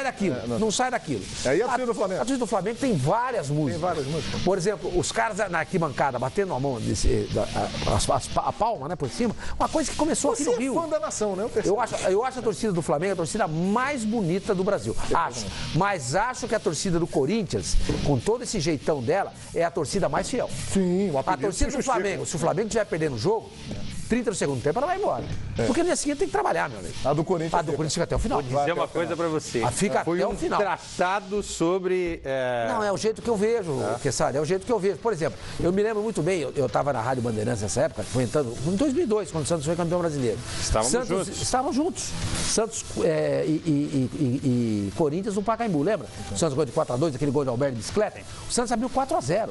daquilo, não sai daquilo. E a torcida do Flamengo? A torcida do Flamengo tem várias músicas. Tem várias músicas. Por exemplo, os caras na arquibancada batendo a mão, a palma, né, por cima, uma coisa que começou aqui no Rio. Você é fã da nação, né? Eu acho a torcida do Flamengo a torcida mais bonita do Brasil. Acho. Mas acho que a torcida do Corinthians, com todo esse jeitão dela, é a torcida mais fiel. Sim, a torcida do Flamengo, se o Flamengo estiver perdendo o jogo, 30 do segundo tempo, ela vai embora. Porque no dia seguinte tem que trabalhar, meu amigo. A do Corinthians fica até o final. Vou dizer uma coisa pra você. Fica até o final. Tratado sobre... Não, é o jeito que eu vejo, Kessler, é o jeito que eu vejo. Por exemplo, eu me lembro muito bem, eu estava na Rádio Bandeirantes nessa época, foi entrando em 2002, quando o Santos foi campeão brasileiro. Estavam juntos. Santos e Corinthians no Pacaembu, lembra? O Santos gol de 4-2, aquele gol de Alberto de bicicleta. O Santos abriu 4-0.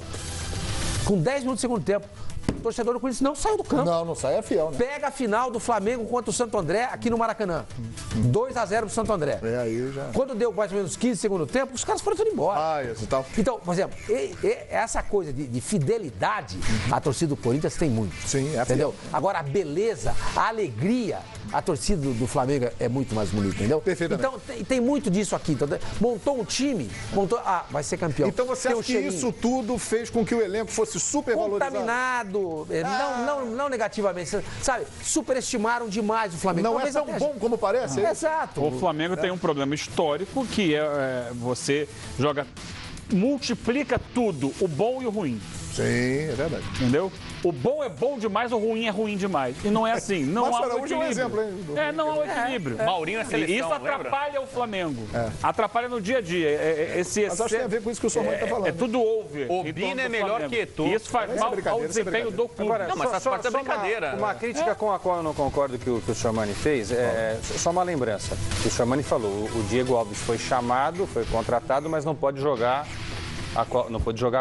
Com 10 minutos do segundo tempo. O torcedor do Corinthians não saiu do campo. Não sai, é fiel, né? Pega a final do Flamengo contra o Santo André aqui no Maracanã. 2-0 pro Santo André. Aí já... Quando deu mais ou menos 15 segundo tempo, os caras foram tudo embora. Então, por exemplo, essa coisa de fidelidade, a torcida do Corinthians tem muito. Sim, é entendeu? fiel. Agora, a beleza, a alegria, a torcida do Flamengo é muito mais bonita, entendeu? Perfeitamente. Então, tem muito disso aqui. Então, montou um time, vai ser campeão. Então você acha que isso tudo fez com que o elenco fosse super valorizado? Contaminado, não negativamente, sabe? Superestimaram demais o Flamengo. Não é tão bom como parece? Exato. O Flamengo tem um problema histórico que é você multiplica tudo, o bom e o ruim. Sim, é verdade. Entendeu? O bom é bom demais, o ruim é ruim demais. E não é assim. Não há um equilíbrio. Exemplo, não há um equilíbrio. Maurinho é seleção, isso atrapalha o Flamengo. Atrapalha no dia a dia. Mas acho que tem a ver com isso que o senhor está falando. É tudo over. O Bino é melhor que tu. E isso faz mal ao desempenho do clube. Agora, não, mas faz parte da brincadeira. Uma crítica com a qual eu não concordo que o Tchouaméni fez, só uma lembrança. O Tchouaméni falou, o Diego Alves foi chamado, foi contratado, mas não pode jogar a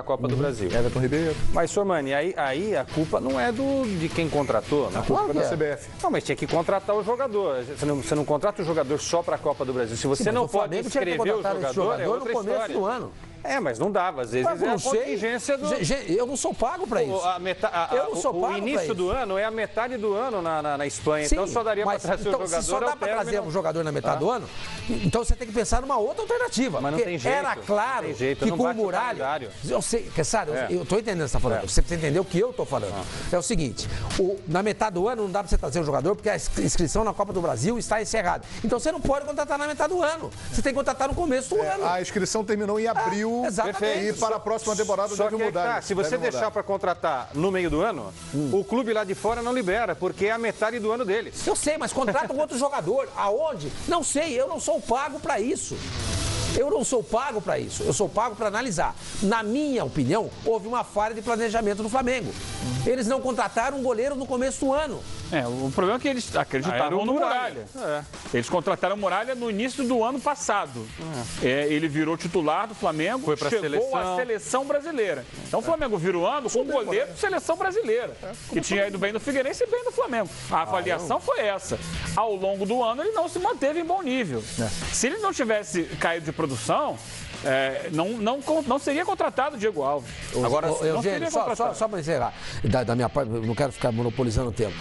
Copa do Brasil. Everton Ribeiro. Mas, Tchouaméni, aí a culpa não é de quem contratou. A culpa é da CBF. Não, mas tinha que contratar o jogador. Você não contrata o jogador só para a Copa do Brasil. Se você não pode inscrever o jogador, é outra no começo história. Do ano. Mas não dava. Às vezes é a contingência do... Eu não sou pago para isso. Eu não sou pago o início do ano é a metade do ano na Espanha. Sim, então só daria para trazer o jogador. Se só dá para trazer o jogador na metade do ano, então você tem que pensar numa outra alternativa. Mas não tem jeito. Era claro que com o Muralha... Eu sei, sabe, eu estou entendendo o que você está falando. Você precisa entender o que eu estou falando. É o seguinte, na metade do ano não dá para você trazer o jogador porque a inscrição na Copa do Brasil está encerrada. Então você não pode contratar na metade do ano. Você tem que contratar no começo do ano. A inscrição terminou em abril. Exatamente. E para a próxima temporada deve mudar. Se você deixar para contratar no meio do ano, o clube lá de fora não libera, porque é a metade do ano deles. Eu sei, mas contrata um outro jogador. Aonde? Não sei, eu não sou pago para isso. Eu não sou pago para isso, eu sou pago para analisar. Na minha opinião, houve uma falha de planejamento do Flamengo. Eles não contrataram um goleiro no começo do ano. O problema é que eles acreditavam no Muralha. Eles contrataram o Muralha no início do ano passado. Ele virou titular do Flamengo, foi para a seleção brasileira. Então o Flamengo virou o ano com um goleiro de seleção brasileira, que tinha ido bem no Figueirense e bem no Flamengo. A avaliação foi essa. Ao longo do ano ele não se manteve em bom nível. Se ele não tivesse caído de produção, não seria contratado o Diego Alves. Agora, Eugênio, só para encerrar, da minha parte, não quero ficar monopolizando o tempo.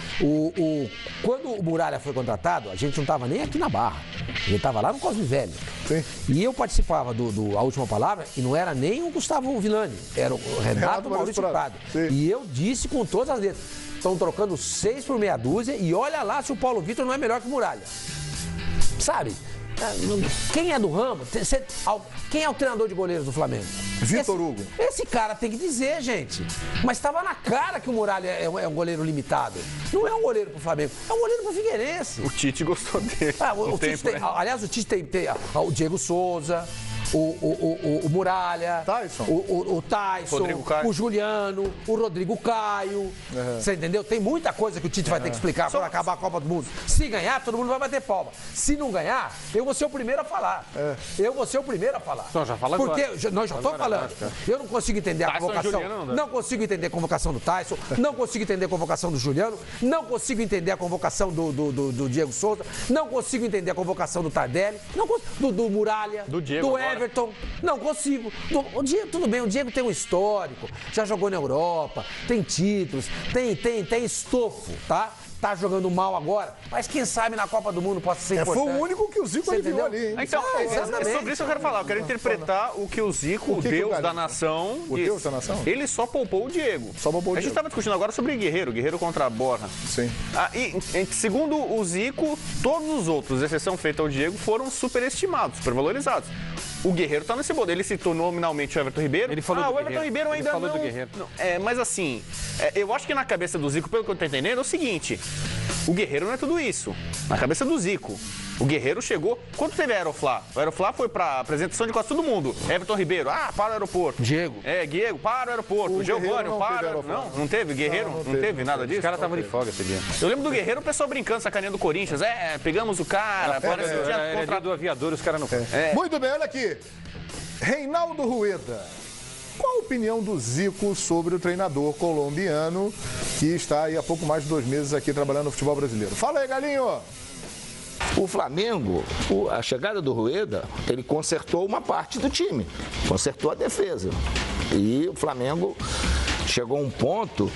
Quando o Muralha foi contratado, a gente não estava nem aqui na Barra. Ele estava lá no Cosme Velho. Sim. E eu participava A Última Palavra e não era nem o Gustavo Villani, era o Renato Maurício Prado. E eu disse com todas as letras, estão trocando 6 por meia dúzia e olha lá se o Paulo Vitor não é melhor que o Muralha. Sabe? Quem é do ramo? Quem é o treinador de goleiros do Flamengo? Vitor Hugo. Esse cara tem que dizer, gente. Mas estava na cara que o Muralha é um goleiro limitado. Não é um goleiro pro Flamengo, é um goleiro pro Figueirense. O Tite gostou dele. Aliás, o Tite tem o Diego Souza, o Muralha, o Tyson, o Juliano, o Rodrigo Caio. Você entendeu? Tem muita coisa que o Tite vai ter que explicar quando acabar a Copa do Mundo. Se ganhar, todo mundo vai bater palma. Se não ganhar, eu vou ser o primeiro a falar. Eu vou ser o primeiro a falar. Então já fala porque agora. nós já estamos falando. Eu não consigo entender a convocação. Não consigo entender a convocação do Tyson, não consigo entender a convocação do Juliano, não consigo entender a convocação do Diego Souza, não consigo entender a convocação do Tardelli, do Muralha, do Everton. Não consigo. O Diego, tudo bem, o Diego tem um histórico, já jogou na Europa, tem títulos, tem estofo, tá? tá jogando mal agora, mas quem sabe na Copa do Mundo possa ser importante. Foi o único que o Zico aliviou ali, hein? Então, é sobre isso que eu quero falar. Eu quero interpretar o que o Zico, o Deus da nação... O Deus da nação? Ele só poupou o Diego. Só poupou o A gente estava discutindo agora sobre Guerreiro contra a Borja. Sim. Segundo o Zico, todos os outros, exceção feita ao Diego, foram superestimados, supervalorizados. O Guerreiro tá nesse bolo. Ele citou nominalmente o Everton Ribeiro. Ele falou do o Everton Ribeiro ainda falou não... do Guerreiro. Mas assim, eu acho que na cabeça do Zico, pelo que eu tô entendendo, é o seguinte. O Guerreiro não é tudo isso. Na cabeça do Zico. O Guerreiro chegou... Quando teve a Aeroflá? O Aeroflá foi pra apresentação de quase todo mundo. Everton Ribeiro, para o aeroporto. Diego, para o aeroporto. Giovanni, para... Não teve? Guerreiro? Não teve nada disso? Os caras estavam de folga esse dia. Eu lembro do Guerreiro, o pessoal brincando, sacaneando do Corinthians. Pegamos o cara, parece que tinha Era dia do aviador, os caras não foram. Muito bem, olha aqui. Reinaldo Rueda. Qual a opinião do Zico sobre o treinador colombiano que está aí há pouco mais de 2 meses aqui trabalhando no futebol brasileiro? Fala aí, Galinho. O Flamengo, a chegada do Rueda, ele consertou uma parte do time, consertou a defesa. E o Flamengo chegou a um ponto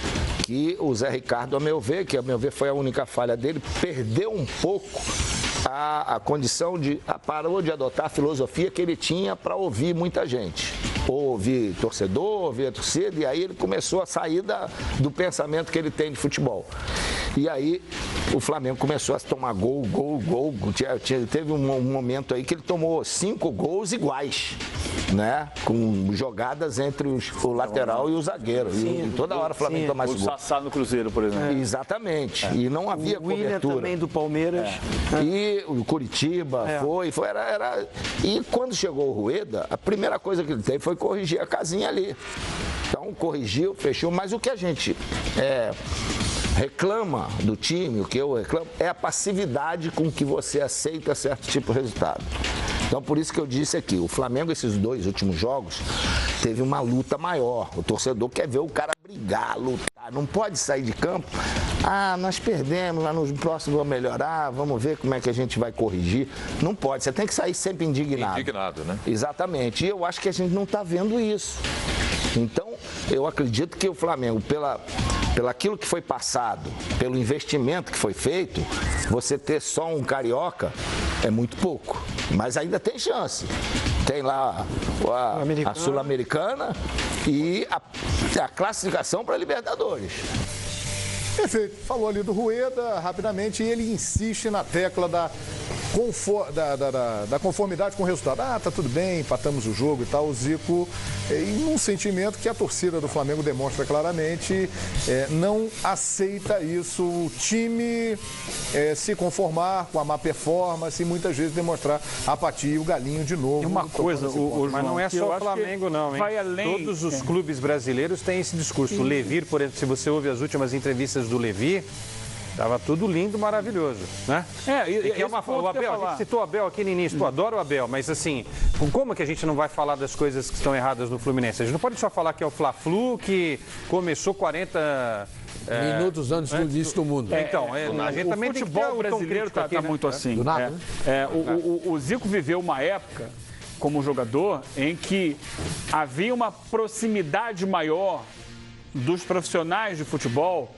que o Zé Ricardo, a meu ver foi a única falha dele, perdeu um pouco a condição de... parou de adotar a filosofia que ele tinha para ouvir muita gente. Ouvir torcedor, ouvir a torcida, e aí ele começou a sair do pensamento que ele tem de futebol. E aí o Flamengo começou a tomar gol. Teve um momento aí que ele tomou 5 gols iguais, né? Com jogadas entre o lateral e o zagueiro. E toda hora o Flamengo tomava gol. O Sassá no Cruzeiro, por exemplo. Exatamente. E não havia o William cobertura. também do Palmeiras. E o Curitiba era... E quando chegou o Rueda, a primeira coisa que ele teve foi corrigir a casinha ali. Então corrigiu, fechou, mas o que a gente reclama do time, o que eu reclamo, é a passividade com que você aceita certo tipo de resultado. Então, por isso que eu disse aqui, o Flamengo, esses 2 últimos jogos, teve uma luta maior. O torcedor quer ver o cara brigar, lutar. Não pode sair de campo. Nós perdemos, lá nos próximos vamos melhorar, vamos ver como é que a gente vai corrigir. Não pode, você tem que sair sempre indignado. Indignado, né? Exatamente. E eu acho que a gente não está vendo isso. Então, eu acredito que o Flamengo, pelo aquilo que foi passado, pelo investimento que foi feito, você ter só um carioca é muito pouco. Mas ainda tem chance. Tem lá a Sul-Americana e a classificação para a Libertadores. Perfeito. Falou ali do Rueda, rapidamente, e ele insiste na tecla da conformidade com o resultado. Tá tudo bem, empatamos o jogo e tal. O Zico, em um sentimento que a torcida do Flamengo demonstra claramente, não aceita isso. O time se conformar com a má performance e muitas vezes demonstrar apatia. E o Galinho de novo. E uma coisa, mas não é só o Flamengo, não, hein? Vai além. Todos os clubes brasileiros têm esse discurso. O Levi, por exemplo, se você ouve as últimas entrevistas do Levi, estava tudo lindo, maravilhoso, né? O Abel, a gente citou o Abel aqui no início, adoro o Abel, mas assim, como que a gente não vai falar das coisas que estão erradas no Fluminense? A gente não pode só falar que é o Fla-Flu, que começou 40... minutos antes do início do mundo. A gente também tem que ter o futebol brasileiro está muito assim. Do nada, né? O Zico viveu uma época, como jogador, em que havia uma proximidade maior dos profissionais de futebol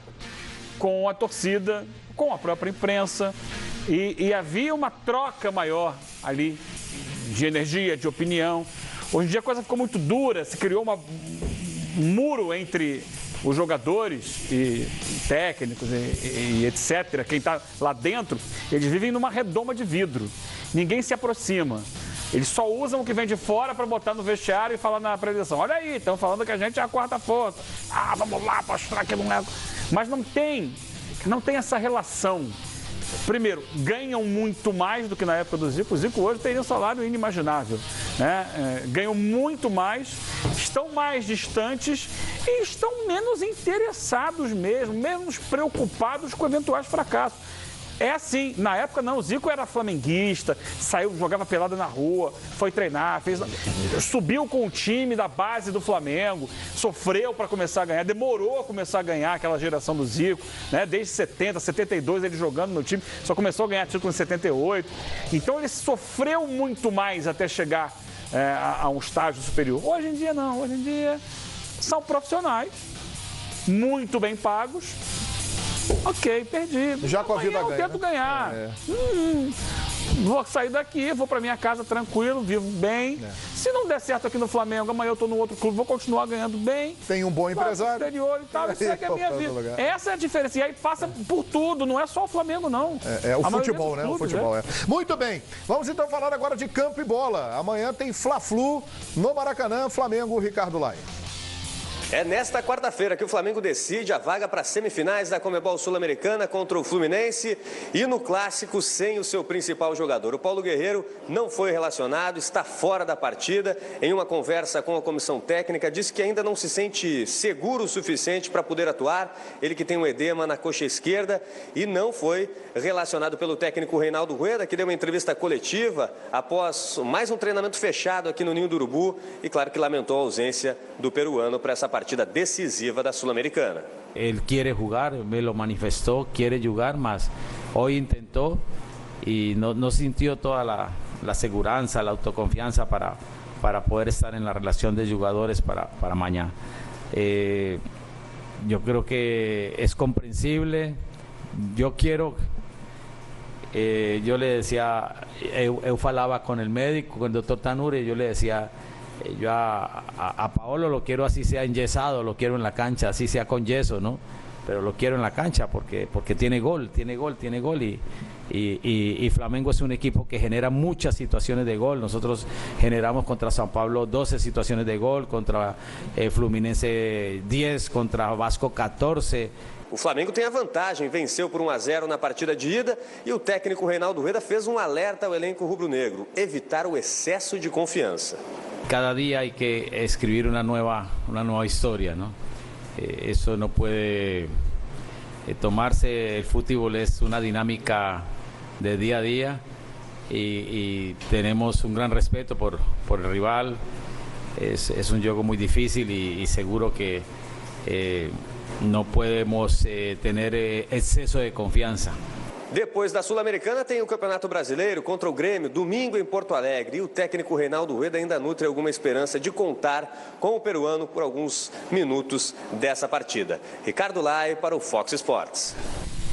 com a torcida, com a própria imprensa, e havia uma troca maior ali de energia, de opinião. Hoje em dia a coisa ficou muito dura, se criou um muro entre os jogadores e técnicos e etc. Quem está lá dentro, eles vivem numa redoma de vidro. Ninguém se aproxima. Eles só usam o que vem de fora para botar no vestiário e falar na preleção. Olha aí, estão falando que a gente é a quarta força. Vamos lá mostrar que não é... Mas não tem essa relação. Primeiro, ganham muito mais do que na época do Zico. O Zico hoje teria um salário inimaginável, né? Ganham muito mais, estão mais distantes e estão menos interessados mesmo, menos preocupados com eventuais fracassos. É assim, na época não, o Zico era flamenguista, saiu, jogava pelada na rua, foi treinar, subiu com o time da base do Flamengo, sofreu para começar a ganhar, demorou a começar a ganhar aquela geração do Zico, né? Desde 70, 72 ele jogando no time, só começou a ganhar título em 78. Então ele sofreu muito mais até chegar a um estágio superior. Hoje em dia não, hoje em dia são profissionais, muito bem pagos, Ok, perdi. Já com a vida ganha. Eu tento ganhar. Vou sair daqui, vou para minha casa tranquilo, vivo bem. Se não der certo aqui no Flamengo, amanhã eu tô no outro clube, vou continuar ganhando bem. Tem um bom empresário. Exterior e tal, e segue a minha vida. Essa é a diferença. E aí passa por tudo, não é só o Flamengo, não. É o futebol, né? O futebol, Muito bem. Vamos então falar agora de campo e bola. Amanhã tem Fla-Flu no Maracanã, Flamengo, Ricardo Lai. É nesta quarta-feira que o Flamengo decide a vaga para as semifinais da Conmebol Sul-Americana contra o Fluminense e no clássico sem o seu principal jogador. O Paulo Guerreiro não foi relacionado, está fora da partida. Em uma conversa com a comissão técnica, disse que ainda não se sente seguro o suficiente para poder atuar. Ele que tem um edema na coxa esquerda e não foi relacionado pelo técnico Reinaldo Rueda, que deu uma entrevista coletiva após mais um treinamento fechado aqui no Ninho do Urubu e claro que lamentou a ausência do peruano para essa partida decisiva da Sul-Americana. Ele quer jogar, me lo manifestou, quer jogar, mas hoje tentou e não sentiu toda a segurança, a autoconfiança para poder estar na relação de jogadores para amanhã. Eu creo que é compreensível. Eu quero, eu le decía, eu falava com o médico, com o Dr. Tanure, eu le decía, yo a Paolo lo quiero así sea enyesado, lo quiero en la cancha, así sea con yeso, ¿no? Pero lo quiero en la cancha porque tiene gol y Flamengo es un equipo que genera muchas situaciones de gol.Nosotros generamos contra São Paulo 12 situaciones de gol, contra Fluminense 10, contra Vasco 14. O Flamengo tem a vantagem, venceu por 1-0 na partida de ida e o técnico Reinaldo Rueda fez um alerta ao elenco rubro-negro, evitar o excesso de confiança. Cada día hay que escribir una nueva historia, ¿no? Eso no puede tomarse. El fútbol es una dinámica de día a día y tenemos un gran respeto por el rival. Es un juego muy difícil y seguro que no podemos tener exceso de confianza. Depois da Sul-Americana tem o Campeonato Brasileiro contra o Grêmio, domingo em Porto Alegre. E o técnico Reinaldo Rueda ainda nutre alguma esperança de contar com o peruano por alguns minutos dessa partida. Ricardo Lai para o Fox Sports.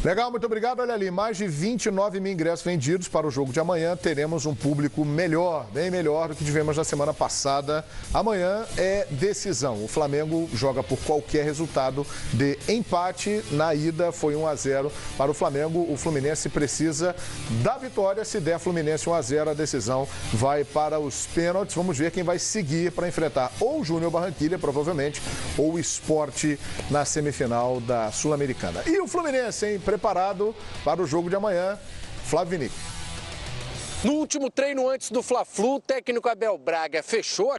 Legal, muito obrigado. Olha ali, mais de 29 mil ingressos vendidos para o jogo de amanhã. Teremos um público melhor, bem melhor do que tivemos na semana passada. Amanhã é decisão. O Flamengo joga por qualquer resultado de empate. Na ida foi 1-0 para o Flamengo. O Fluminense precisa da vitória. Se der Fluminense 1-0, a decisão vai para os pênaltis. Vamos ver quem vai seguir para enfrentar ou o Júnior Barranquilla, provavelmente, ou o Sport na semifinal da Sul-Americana. E o Fluminense, hein? Preparado para o jogo de amanhã, Flávio Vinic. No último treino antes do Fla-Flu, o técnico Abel Braga fechou a